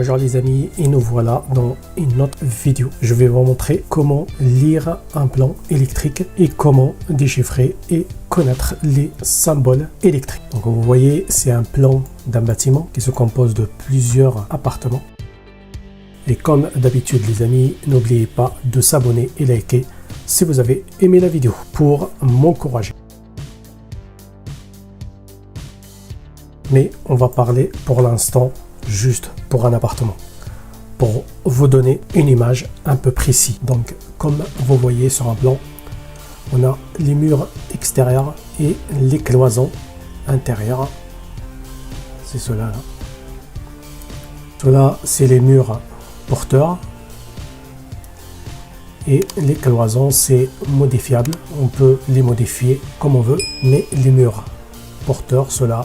Bonjour les amis, et nous voilà dans une autre vidéo. Je vais vous montrer comment lire un plan électrique et comment déchiffrer et connaître les symboles électriques. Donc vous voyez, c'est un plan d'un bâtiment qui se compose de plusieurs appartements. Et comme d'habitude les amis, n'oubliez pas de s'abonner et liker si vous avez aimé la vidéo pour m'encourager. Mais on va parler pour l'instant juste pour un appartement, pour vous donner une image un peu précise. Donc comme vous voyez sur un plan, on a les murs extérieurs et les cloisons intérieures. C'est cela là. Cela c'est les murs porteurs. Et les cloisons c'est modifiable. On peut les modifier comme on veut, mais les murs porteurs, cela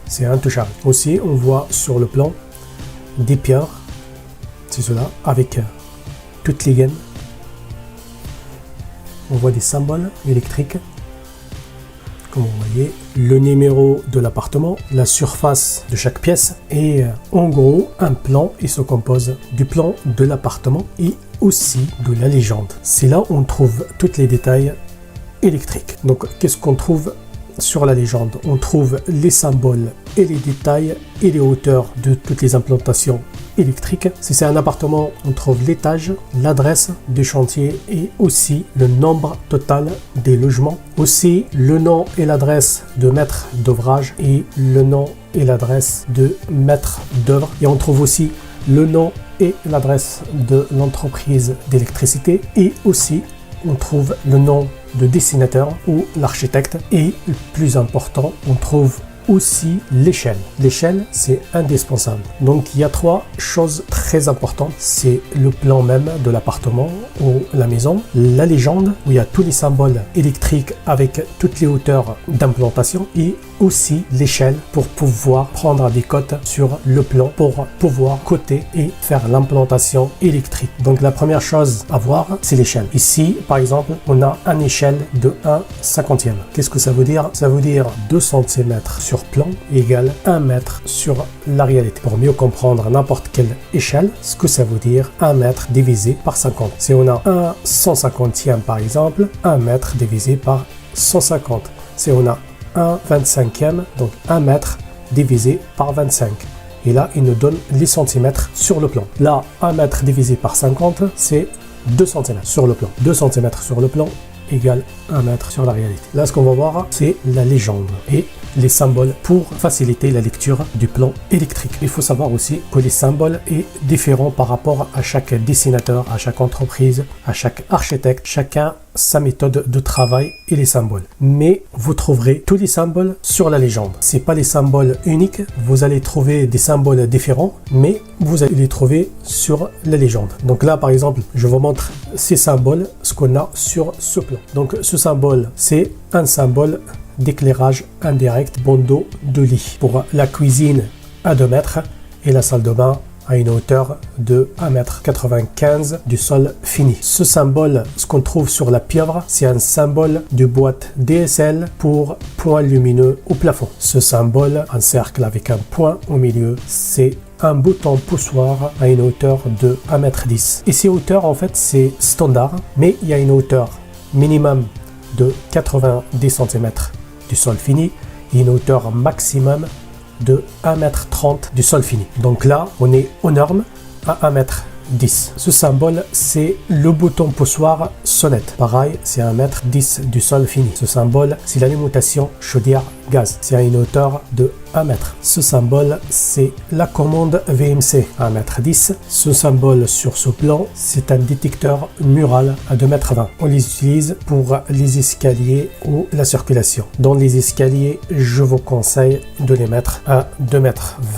c'est intouchable. Aussi, on voit sur le plan des pierres, c'est cela, avec toutes les gaines. On voit des symboles électriques, comme vous voyez, le numéro de l'appartement, la surface de chaque pièce. Et en gros, un plan, il se compose du plan de l'appartement et aussi de la légende. C'est là où on trouve tous les détails électriques. Donc, qu'est-ce qu'on trouve sur la légende? On trouve les symboles et les détails et les hauteurs de toutes les implantations électriques. Si c'est un appartement, on trouve l'étage, l'adresse du chantier et aussi le nombre total des logements. Aussi le nom et l'adresse de maître d'ouvrage et le nom et l'adresse de maître d'œuvre. Et on trouve aussi le nom et l'adresse de l'entreprise d'électricité et aussi on trouve le nom de dessinateur ou l'architecte. Et le plus important, on trouve aussi l'échelle. L'échelle, c'est indispensable. Donc, il y a trois choses très importantes. C'est le plan même de l'appartement ou la maison, la légende, où il y a tous les symboles électriques avec toutes les hauteurs d'implantation, et aussi l'échelle pour pouvoir prendre des cotes sur le plan, pour pouvoir coter et faire l'implantation électrique. Donc, la première chose à voir, c'est l'échelle. Ici, par exemple, on a une échelle de 1/50e. Qu'est-ce que ça veut dire? Ça veut dire 2 cm sur plan égale 1 mètre sur la réalité. Pour mieux comprendre n'importe quelle échelle, ce que ça veut dire 1 mètre divisé par 50. Si on a 1 150e par exemple, 1 mètre divisé par 150. Si on a 1 25e, donc 1 mètre divisé par 25. Et là, il nous donne les centimètres sur le plan. Là, 1 mètre divisé par 50, c'est 2 cm sur le plan. 2 cm sur le plan égale 1 mètre sur la réalité. Là, ce qu'on va voir, c'est la légende et les symboles pour faciliter la lecture du plan électrique. Il faut savoir aussi que les symboles est différent par rapport à chaque dessinateur, à chaque entreprise, à chaque architecte. Chacun sa méthode de travail et les symboles. Mais vous trouverez tous les symboles sur la légende. C'est pas les symboles uniques. Vous allez trouver des symboles différents, mais vous allez les trouver sur la légende. Donc là, par exemple, je vous montre ces symboles, ce qu'on a sur ce plan. Donc ce symbole, c'est un symbole d'éclairage indirect bandeau de lit pour la cuisine à 2 mètres et la salle de bain à une hauteur de 1,95 m du sol fini. Ce symbole, ce qu'on trouve sur la pieuvre, c'est un symbole de boîte DSL pour point lumineux au plafond. Ce symbole, un cercle avec un point au milieu, c'est un bouton poussoir à une hauteur de 1,10 m. Et ces hauteurs, en fait, c'est standard, mais il y a une hauteur minimum de 90 cm du sol fini et une hauteur maximum de 1,30 m du sol fini. Donc là, on est aux normes à 1,10 m. Ce symbole, c'est le bouton poussoir sonnette. Pareil, c'est 1,10 m du sol fini. Ce symbole, c'est l'alimentation chaudière gaz. C'est à une hauteur de 1 mètre. Ce symbole, c'est la commande VMC à 1,10 m. Ce symbole sur ce plan, c'est un détecteur mural à 2,20 m. On les utilise pour les escaliers ou la circulation. Dans les escaliers, je vous conseille de les mettre à 2,20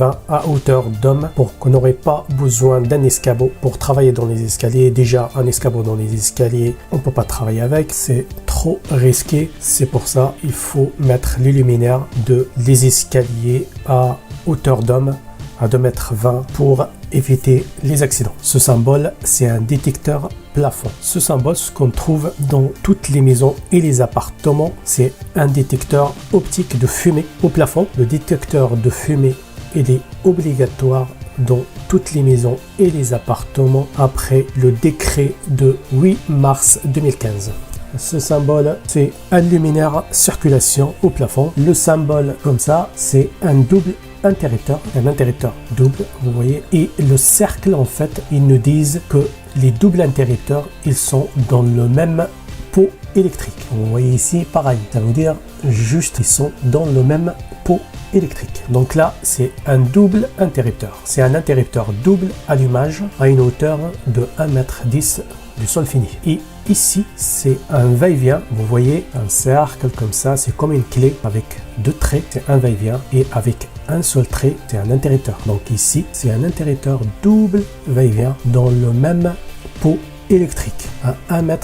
m à hauteur d'homme pour qu'on n'aurait pas besoin d'un escabeau pour travailler dans les escaliers. Déjà, un escabeau dans les escaliers, on ne peut pas travailler avec, c'est trop risqué. C'est pour ça il faut mettre les luminaires de les escaliers à hauteur d'homme à 2,20 m pour éviter les accidents. Ce symbole, c'est un détecteur plafond. Ce symbole, ce qu'on trouve dans toutes les maisons et les appartements, c'est un détecteur optique de fumée au plafond. Le détecteur de fumée, il est obligatoire dans toutes les maisons et les appartements après le décret de 8 mars 2015. Ce symbole, c'est un luminaire circulation au plafond. Le symbole comme ça, c'est un double interrupteur, un interrupteur double, vous voyez. Et le cercle, en fait, ils nous disent que les doubles interrupteurs, ils sont dans le même pot électrique. Vous voyez ici, pareil. Ça veut dire juste ils sont dans le même pot électrique. Donc là, c'est un double interrupteur. C'est un interrupteur double allumage à une hauteur de 1,10 m du sol fini. Et ici, c'est un va-et-vient. Vous voyez un cercle comme ça, c'est comme une clé avec deux traits. C'est un va-et-vient et avec un seul trait, c'est un interrupteur. Donc ici, c'est un interrupteur double va-et-vient dans le même pot électrique à 1,10 m.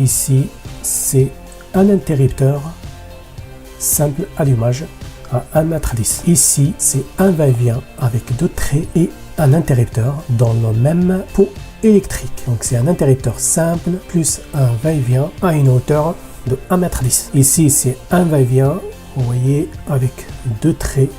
Ici, c'est un interrupteur simple allumage à 1,10 m. Ici, c'est un va-et-vient avec deux traits et un interrupteur dans le même pot électrique. Donc c'est un interrupteur simple plus un va-et-vient à une hauteur de 1,10 m. Ici, c'est un va-et-vient, vous voyez, avec deux traits,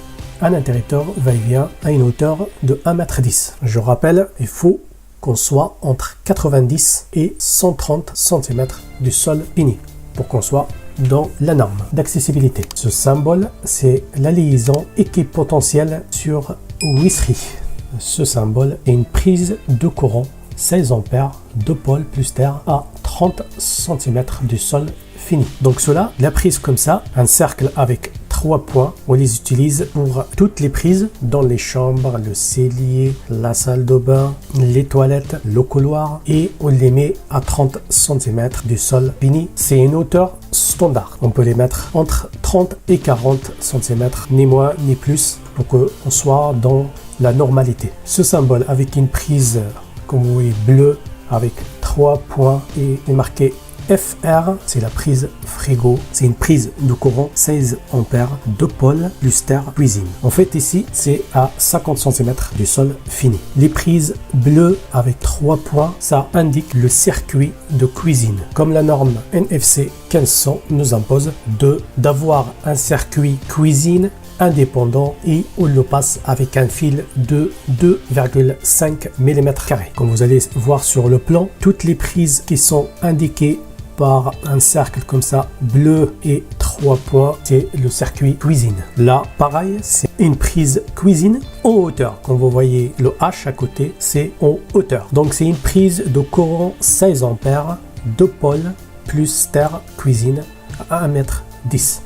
un interrupteur va-et-vient à une hauteur de 1,10 m. Je rappelle, il faut qu'on soit entre 90 et 130 cm du sol fini pour qu'on soit dans la norme d'accessibilité. Ce symbole, c'est la liaison équipotentielle sur Wisri. Ce symbole est une prise de courant 16 ampères, 2 pôles plus terre à 30 cm du sol fini. Donc cela, la prise comme ça, un cercle avec 3 points, on les utilise pour toutes les prises dans les chambres, le cellier, la salle de bain, les toilettes, le couloir, et on les met à 30 cm du sol fini. C'est une hauteur standard. On peut les mettre entre 30 et 40 cm, ni moins ni plus, pour qu'on soit dans la normalité. Ce symbole avec une prise, comme vous voyez, bleue avec 3 points et est marqué FR, c'est la prise frigo. C'est une prise de courant 16 ampères, 2 pôles plus terre cuisine. En fait, ici, c'est à 50 cm du sol fini. Les prises bleues avec 3 points, ça indique le circuit de cuisine. Comme la norme NFC 1500 nous impose d'avoir un circuit cuisine indépendant et on le passe avec un fil de 2,5 mm². Comme vous allez voir sur le plan, toutes les prises qui sont indiquées par un cercle comme ça bleu et 3 points, c'est le circuit cuisine. Là, pareil, c'est une prise cuisine en hauteur. Comme vous voyez le H à côté, c'est en hauteur. Donc c'est une prise de courant 16 ampères, 2 pôles plus terre cuisine à 1,10 m.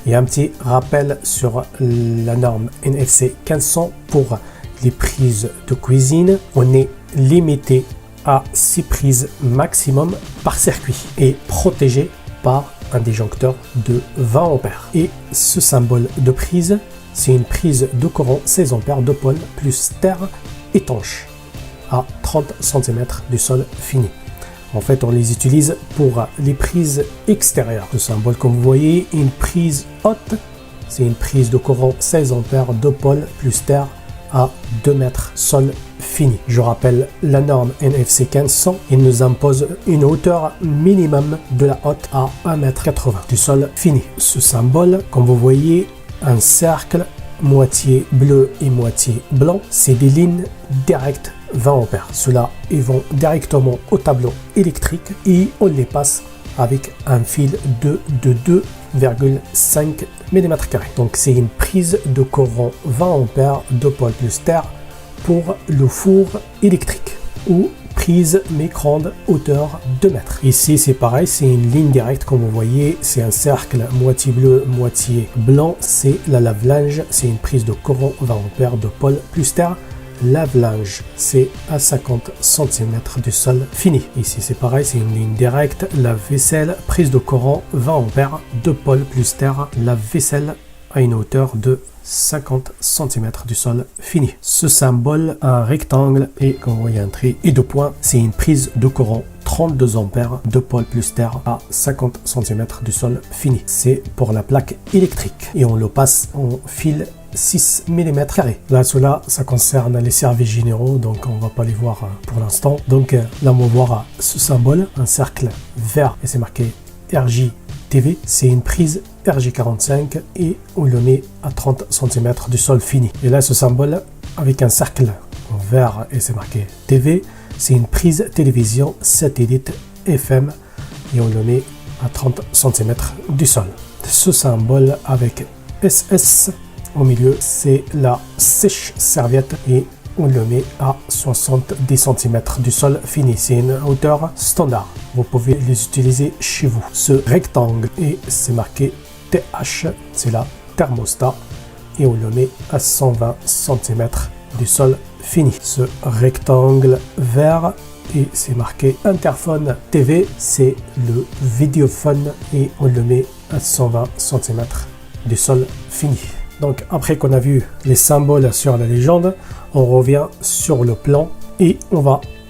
Et un petit rappel sur la norme NFC 1500 pour les prises de cuisine. On est limité à 6 prises maximum par circuit et protégé par un disjoncteur de 20 ampères. Et ce symbole de prise, c'est une prise de courant 16 ampères, 2 pôles plus terre étanche à 30 cm du sol fini. En fait, on les utilise pour les prises extérieures. Ce symbole, comme vous voyez, une prise haute, c'est une prise de courant 16 ampères, 2 pôles plus terre à 2 mètres sol fini. Je rappelle la norme NFC 1500, il nous impose une hauteur minimum de la haute à 1,80 m du sol fini. Ce symbole, comme vous voyez, un cercle moitié bleu et moitié blanc, c'est des lignes directes 20 ampères. Ceux-là, ils vont directement au tableau électrique et on les passe avec un fil de 2,5 mm². Donc c'est une prise de courant 20 ampères, 2 pôles plus terre pour le four électrique ou prise micro-ondes hauteur 2 mètres. Ici c'est pareil, c'est une ligne directe comme vous voyez, c'est un cercle moitié bleu, moitié blanc, c'est la lave-linge, c'est une prise de courant 20 ampères, 2 pôles plus terre. Lave-linge, c'est à 50 cm du sol fini. Ici c'est pareil, c'est une ligne directe. Lave-vaisselle, prise de courant 20 ampères, 2 pôles plus terre. Lave-vaisselle à une hauteur de 50 cm du sol fini. Ce symbole a un rectangle et comme vous voyez un trait et 2 points, c'est une prise de courant 32 ampères, 2 pôles plus terre à 50 cm du sol fini. C'est pour la plaque électrique et on le passe en fil 6 mm². Là, cela, ça concerne les services généraux, donc on va pas les voir pour l'instant. Donc là, on va voir ce symbole, un cercle vert et c'est marqué RJTV. C'est une prise RJ45 et on le met à 30 cm du sol fini. Et là, ce symbole avec un cercle en vert et c'est marqué TV. C'est une prise télévision satellite FM et on le met à 30 cm du sol. Ce symbole avec SS au milieu, c'est la sèche-serviette et on le met à 70 cm du sol fini. C'est une hauteur standard. Vous pouvez les utiliser chez vous. Ce rectangle, et c'est marqué TH, c'est la thermostat et on le met à 120 cm du sol fini. Ce rectangle vert et c'est marqué interphone TV, c'est le vidéophone et on le met à 120 cm du sol fini. Donc après qu'on a vu les symboles sur la légende, on revient sur le plan et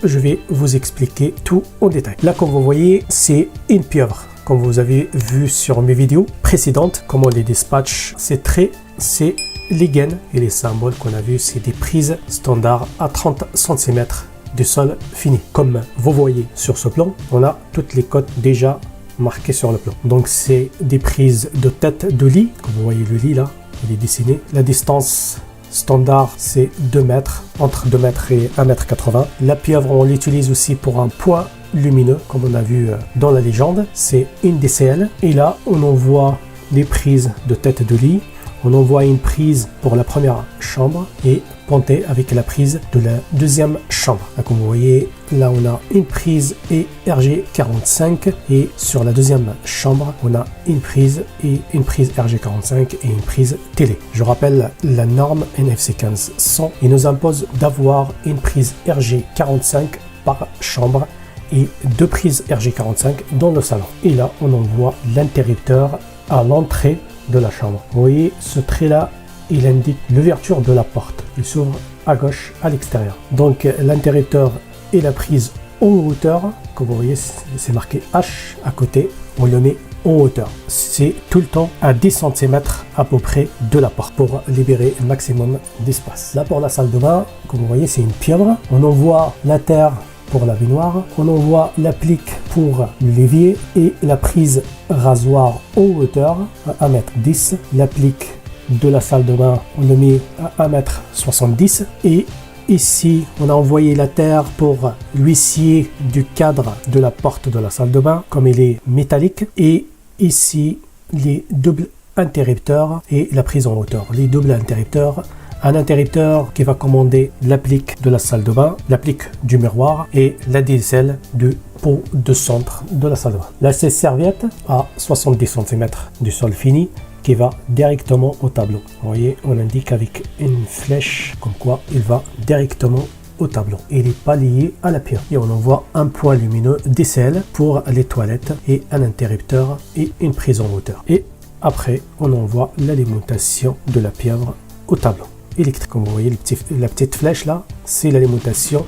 je vais vous expliquer tout en détail. Là, comme vous voyez, c'est une pieuvre. Comme vous avez vu sur mes vidéos précédentes, comment les dispatchs, c'est les gaines et les symboles qu'on a vu, c'est des prises standards à 30 cm du sol fini. Comme vous voyez sur ce plan, on a toutes les cotes déjà marquées sur le plan. Donc c'est des prises de tête de lit. Comme vous voyez le lit là, il est dessiné. La distance standard c'est 2 mètres, entre 2 mètres et 1,80 m. La pieuvre on l'utilise aussi pour un point lumineux comme on a vu dans la légende. C'est une DCL et là on envoie les prises de tête de lit. On envoie une prise pour la première chambre et pointée avec la prise de la deuxième chambre. Là, comme vous voyez, là on a une prise et RG45 et sur la deuxième chambre on a une prise RG45 et une prise télé. Je rappelle la norme NFC 1500, il nous impose d'avoir une prise RG45 par chambre et 2 prises RG45 dans le salon. Et là on envoie l'interrupteur à l'entrée de la chambre. Vous voyez ce trait là, il indique l'ouverture de la porte. Il s'ouvre à gauche à l'extérieur. Donc l'interrupteur et la prise en hauteur, comme vous voyez c'est marqué H à côté, on le met en hauteur. C'est tout le temps à 10 cm à peu près de la porte pour libérer un maximum d'espace. Là pour la salle de bain, comme vous voyez c'est une pieuvre. On envoie la terre pour la baignoire, on envoie l'applique pour l'évier et la prise rasoir en hauteur à 1,10 m. L'applique de la salle de bain, on le met à 1,70 m et ici on a envoyé la terre pour l'huissier du cadre de la porte de la salle de bain comme il est métallique et ici les doubles interrupteurs et la prise en hauteur. Les doubles interrupteurs, un interrupteur qui va commander l'applique de la salle de bain, l'applique du miroir et la DSL du pot de centre de la salle de bain. La serviette à 70 cm du sol fini qui va directement au tableau. Vous voyez, on indique avec une flèche comme quoi il va directement au tableau. Il n'est pas lié à la pieuvre. Et on envoie un point lumineux DCL pour les toilettes et un interrupteur et une prise en hauteur. Et après, on envoie l'alimentation de la pieuvre au tableau électrique. Comme vous voyez, la petite flèche là, c'est l'alimentation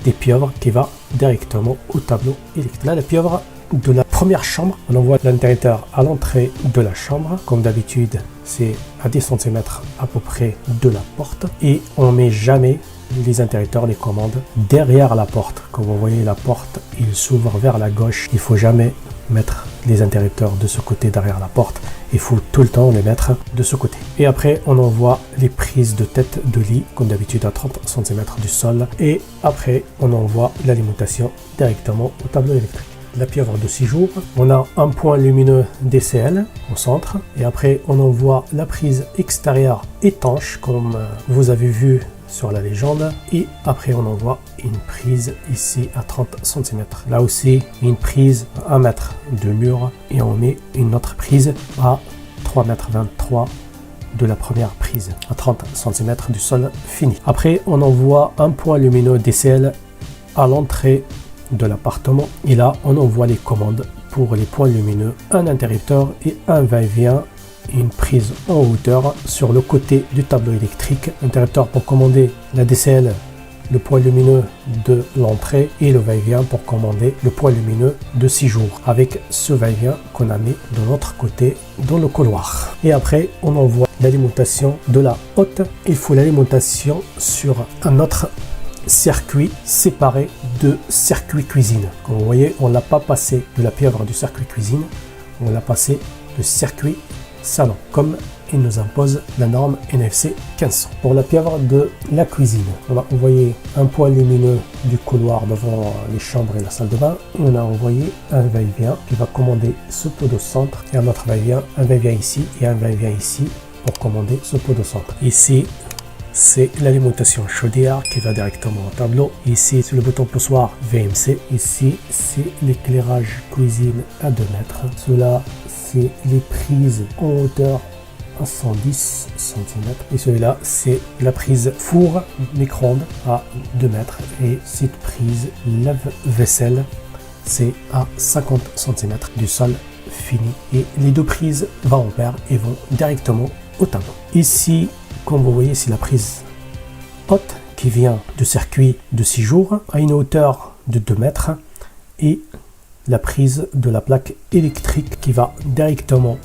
des pieuvres qui va directement au tableau électrique. Là, la pieuvre de la première chambre, on envoie l'interrupteur à l'entrée de la chambre. Comme d'habitude, c'est à 10 cm à peu près de la porte. Et on met jamais les interrupteurs, les commandes derrière la porte. Comme vous voyez, la porte, il s'ouvre vers la gauche. Il faut jamais mettre les interrupteurs de ce côté derrière la porte. Il faut tout le temps les mettre de ce côté. Et après, on envoie les prises de tête de lit, comme d'habitude à 30 cm du sol. Et après, on envoie l'alimentation directement au tableau électrique. La pieuvre de 6 jours, on a un point lumineux DCL au centre. Et après, on envoie la prise extérieure étanche, comme vous avez vu sur la légende. Et après, on envoie une prise ici à 30 cm. Là aussi, une prise à 1 mètre de mur. Et on met une autre prise à 3,23 m de la première prise, à 30 cm du sol fini. Après, on envoie un point lumineux DCL à l'entrée de l'appartement. Et là, on envoie les commandes pour les points lumineux, un interrupteur et un va-et-vient. Une prise en hauteur sur le côté du tableau électrique, interrupteur pour commander la DCL, le point lumineux de l'entrée et le va-et-vient pour commander le point lumineux de 6 jours avec ce va-et-vient qu'on a mis de l'autre côté dans le couloir. Et après on envoie l'alimentation de la haute. Il faut l'alimentation sur un autre circuit séparé de circuit cuisine. Comme vous voyez, on l'a pas passé de la pieuvre du circuit cuisine, on l'a passé de circuit salon, comme il nous impose la norme NFC 1500. Pour la pieuvre de la cuisine, on va envoyer un point lumineux du couloir devant les chambres et la salle de bain. Et on a envoyé un va-et-vient qui va commander ce pot de centre et un autre va-et-vient, un va-et-vient ici et un va-et-vient ici pour commander ce pot de centre. Ici, c'est l'alimentation chaudière qui va directement au tableau. Ici, c'est le bouton poussoir VMC. Ici, c'est l'éclairage cuisine à 2 mètres. Cela, c'est les prises en hauteur à 110 cm. Et celui-là, c'est la prise four micro-ondes à 2 mètres. Et cette prise lave-vaisselle, c'est à 50 cm du sol fini. Et les deux prises 20 ampères et vont directement au tableau. Ici, comme vous voyez, c'est la prise haute qui vient du circuit de 6 jours à une hauteur de 2 mètres et la prise de la plaque électrique qui va directement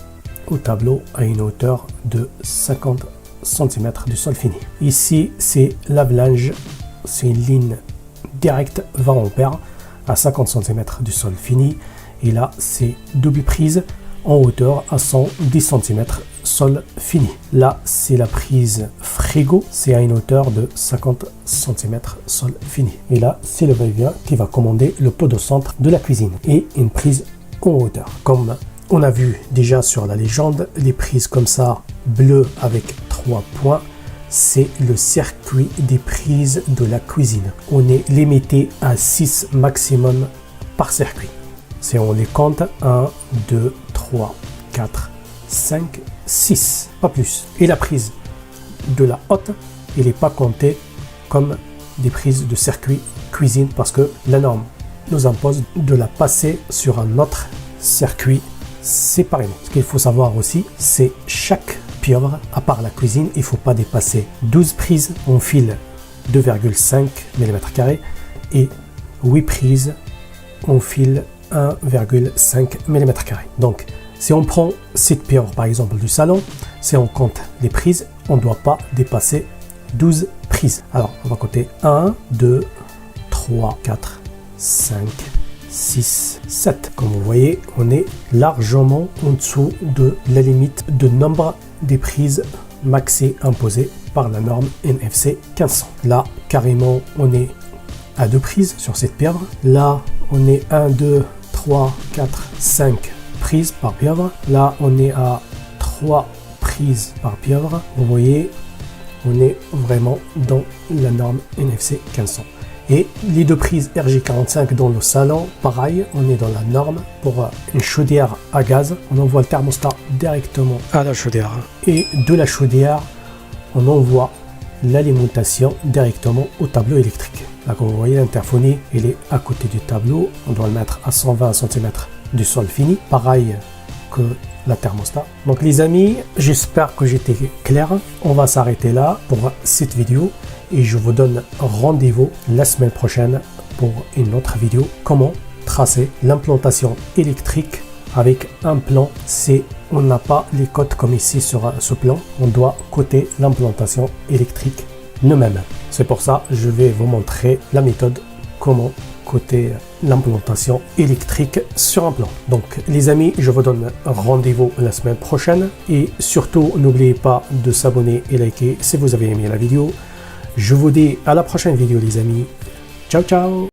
au tableau à une hauteur de 50 cm du sol fini. Ici, c'est lave-linge, c'est une ligne directe 20 ampères à 50 cm du sol fini et là, c'est double prise en hauteur à 110 cm sol fini. Là, c'est la prise frigo, c'est à une hauteur de 50 cm sol fini. Et là, c'est le va-et-vient qui va commander le pot de centre de la cuisine et une prise en hauteur. Comme on a vu déjà sur la légende, les prises comme ça, bleues avec 3 points, c'est le circuit des prises de la cuisine. On est limité à 6 maximum par circuit. Si on les compte, 1, 2, 3, 4, 5, 6, pas plus. Et la prise de la haute, elle n'est pas comptée comme des prises de circuit cuisine parce que la norme nous impose de la passer sur un autre circuit séparément. Ce qu'il faut savoir aussi, c'est chaque pieuvre, à part la cuisine, il ne faut pas dépasser 12 prises en fil 2,5 mm² et 8 prises en fil 1,5 mm². Donc, si on prend cette pieuvre par exemple du salon, si on compte les prises, on ne doit pas dépasser 12 prises. Alors, on va compter 1, 2, 3, 4, 5, 6, 7. Comme vous voyez, on est largement en dessous de la limite de nombre des prises maxi imposées par la norme NFC 1500. Là, carrément, on est à 2 prises sur cette pieuvre. Là, on est 1, 2, 3, 4, 5 prises par pieuvre. Là, on est à 3 prises par pieuvre. Vous voyez, on est vraiment dans la norme NFC 1500. Et les deux prises RJ45 dans le salon, pareil, on est dans la norme. Pour une chaudière à gaz, on envoie le thermostat directement à la chaudière. Et de la chaudière, on envoie l'alimentation directement au tableau électrique. Là, comme vous voyez, l'interphonie, elle est à côté du tableau. On doit le mettre à 120 cm du sol fini. Pareil que la thermostat. Donc les amis, j'espère que j'étais clair. On va s'arrêter là pour cette vidéo et je vous donne rendez-vous la semaine prochaine pour une autre vidéo. Comment tracer l'implantation électrique avec un plan. On n'a pas les cotes comme ici sur ce plan. On doit coter l'implantation électrique nous-mêmes. C'est pour ça que je vais vous montrer la méthode comment coter l'implantation électrique sur un plan. Donc les amis, je vous donne rendez-vous la semaine prochaine et surtout n'oubliez pas de s'abonner et liker si vous avez aimé la vidéo. Je vous dis à la prochaine vidéo les amis. Ciao ciao.